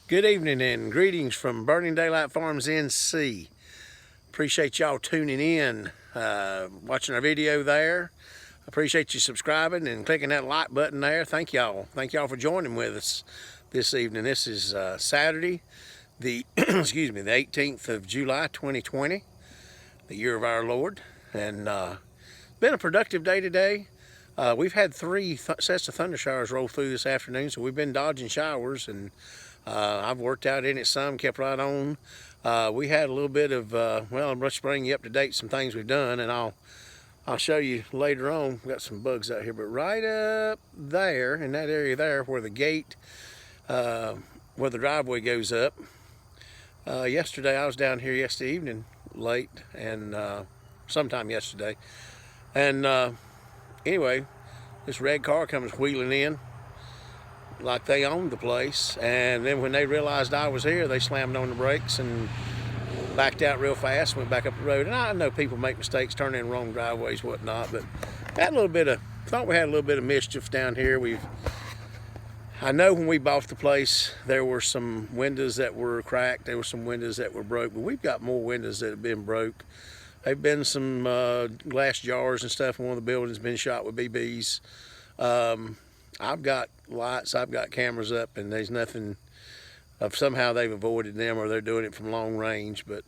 Good evening and greetings from Burning Daylight Farms NC. Appreciate y'all tuning in, watching our video there. Appreciate you subscribing and clicking that like button there. Thank y'all. Thank y'all for joining with us this evening. This is Saturday, the excuse me, the 18th of July, 2020, the year of our Lord, and been a productive day today. We've had three sets of thunder showers roll through this afternoon, so we've been dodging showers, and I've worked out in it some, kept right on. We had a little bit of, well, I'm just bringing you up to date some things we've done, and I'll show you later on. We've got some bugs out here, but right up there, in that area there, where the gate, where the driveway goes up, yesterday I was down here yesterday evening late, and sometime yesterday, and anyway, this red car comes wheeling in like they owned the place, and then when they realized I was here, they slammed on the brakes and backed out real fast, went back up the road. And I know people make mistakes, turn in wrong driveways, whatnot, but thought we had a little bit of mischief down here. I know when we bought the place, there were some windows that were cracked, there were some windows that were broke, but we've got more windows that have been broke. There've been some glass jars and stuff in one of the buildings been shot with BBs. I've got lights, I've got cameras up, and there's nothing of somehow they've avoided them or they're doing it from long range. But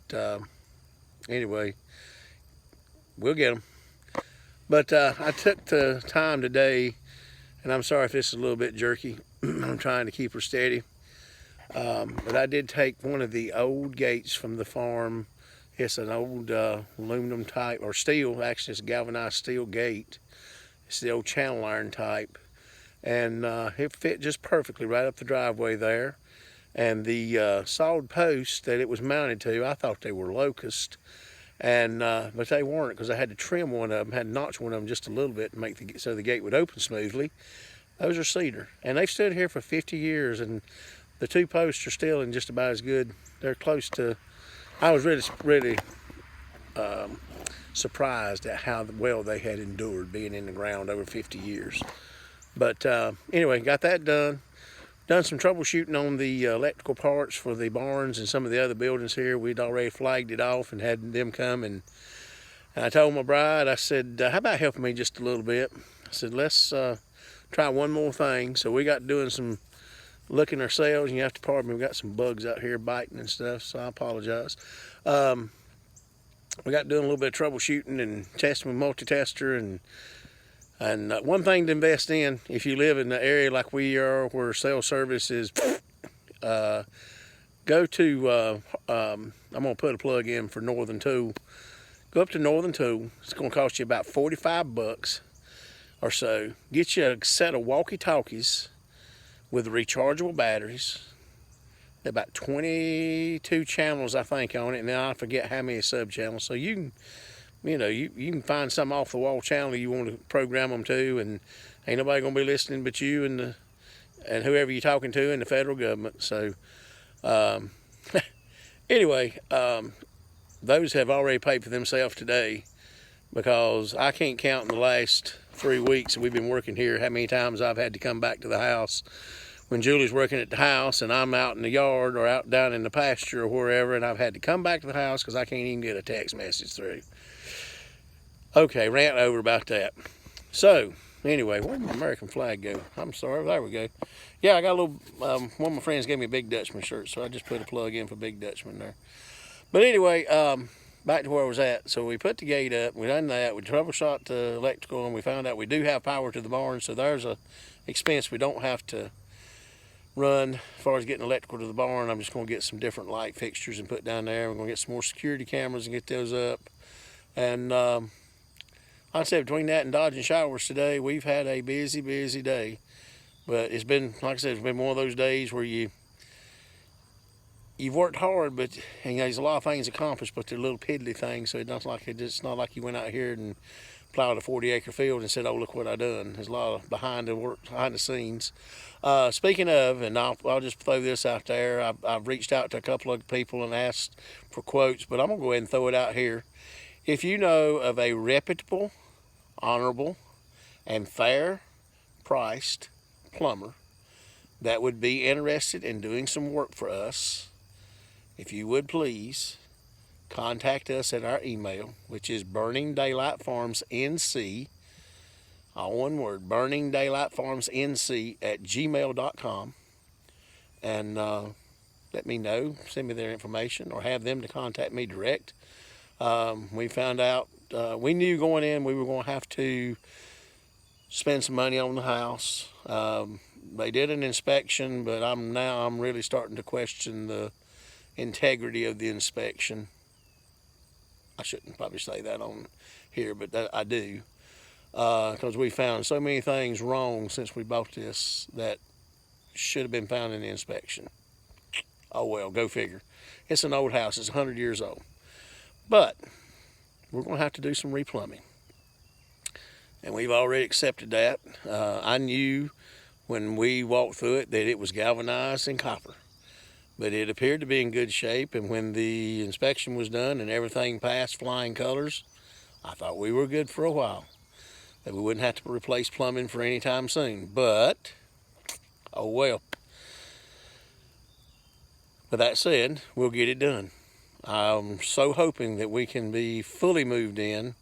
anyway, we'll get them. But I took the time today, and I'm sorry if this is a little bit jerky. I'm trying to keep her steady. But I did take one of the old gates from the farm. It's an old aluminum type, or steel, actually it's a galvanized steel gate. It's the old channel iron type. And it fit just perfectly right up the driveway there. And the solid post that it was mounted to, I thought they were locust, and but they weren't, because I had to trim one of them, had to notch one of them just a little bit to make so the gate would open smoothly. Those are cedar, and they've stood here for 50 years, and the two posts are still in just about as good. They're close to. I was really surprised at how well they had endured being in the ground over 50 years. But anyway, got that done. Done some troubleshooting on the electrical parts for the barns and some of the other buildings here. We'd already flagged it off and had them come. And I told my bride, I said, how about helping me just a little bit? I said, let's try one more thing. So we got doing some looking ourselves, and you have to pardon me, we got some bugs out here biting and stuff, so I apologize. We got doing a little bit of troubleshooting and testing with multi-tester, and one thing to invest in if you live in the area like we are, where cell service is, go to, I'm going to put a plug in for Northern Tool. Go up to Northern Tool. It's going to cost you about 45 bucks or so. Get you a set of Walkie Talkies with rechargeable batteries. About 22 channels, I think, on it. Now I forget how many sub-channels. So you can, you can find some off the wall channel you want to program them to, and ain't nobody gonna be listening but you and whoever you're talking to in the federal government. So anyway, those have already paid for themselves today, because I can't count in the last 3 weeks that we've been working here how many times I've had to come back to the house when Julie's working at the house and I'm out in the yard or out down in the pasture or wherever, and I've had to come back to the house because I can't even get a text message through. Okay, rant over about that. So, anyway, where'd my American flag go? I'm sorry, there we go. Yeah, I got a little, one of my friends gave me a Big Dutchman shirt, so I just put a plug in for Big Dutchman there. But anyway, back to where I was at. So we put the gate up, we done that, we troubleshot the electrical, and we found out we do have power to the barn, so there's a expense we don't have to run as far as getting electrical to the barn. I'm just going to get some different light fixtures and put down there. We're going to get some more security cameras and get those up. And I'd say between that and dodging showers today, we've had a busy day. But it's been, like I said, it's been one of those days where you've worked hard, but and there's a lot of things accomplished, but they're little piddly things. So it's not like you went out here and plowed a 40-acre field and said, "Oh, look what I done." There's a lot of behind the scenes. Speaking of, and I'll just throw this out there. I've reached out to a couple of people and asked for quotes, but I'm gonna go ahead and throw it out here. If you know of a reputable, honorable, and fair priced plumber that would be interested in doing some work for us, if you would please contact us at our email, which is burningdaylightfarmsnc, all one word, burningdaylightfarmsnc@gmail.com, and let me know, send me their information, or have them to contact me direct. We found out, we knew going in we were going to have to spend some money on the house. They did an inspection, but I'm really starting to question the integrity of the inspection. I shouldn't probably say that on here, but I do, because we found so many things wrong since we bought this that should have been found in the inspection. Oh well, go figure. It's an old house. It's 100 years old. But we're going to have to do some replumbing, and we've already accepted that. I knew when we walked through it that it was galvanized and copper, but it appeared to be in good shape, and when the inspection was done and everything passed flying colors, I thought we were good for a while, that we wouldn't have to replace plumbing for any time soon. But oh well. With that said, we'll get it done. I'm so hoping that we can be fully moved in,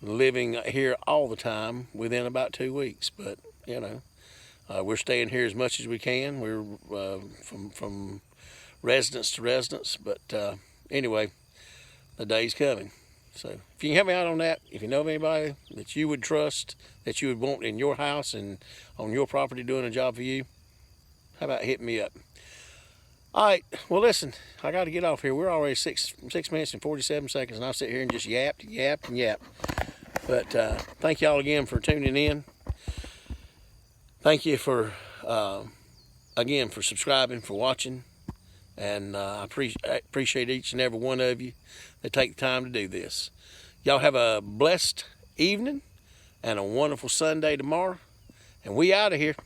living here all the time within about 2 weeks. But you know, we're staying here as much as we can. We're from residence to residence. But anyway, the day's coming. So if you can help me out on that, if you know of anybody that you would trust, that you would want in your house and on your property doing a job for you, how about hitting me up? All right, well, listen, I got to get off here. We're already 6 minutes and 47 seconds, and I'll sit here and just yap. But thank y'all again for tuning in. Thank you for, again, for subscribing, for watching. And I appreciate each and every one of you that take the time to do this. Y'all have a blessed evening and a wonderful Sunday tomorrow. And we out of here.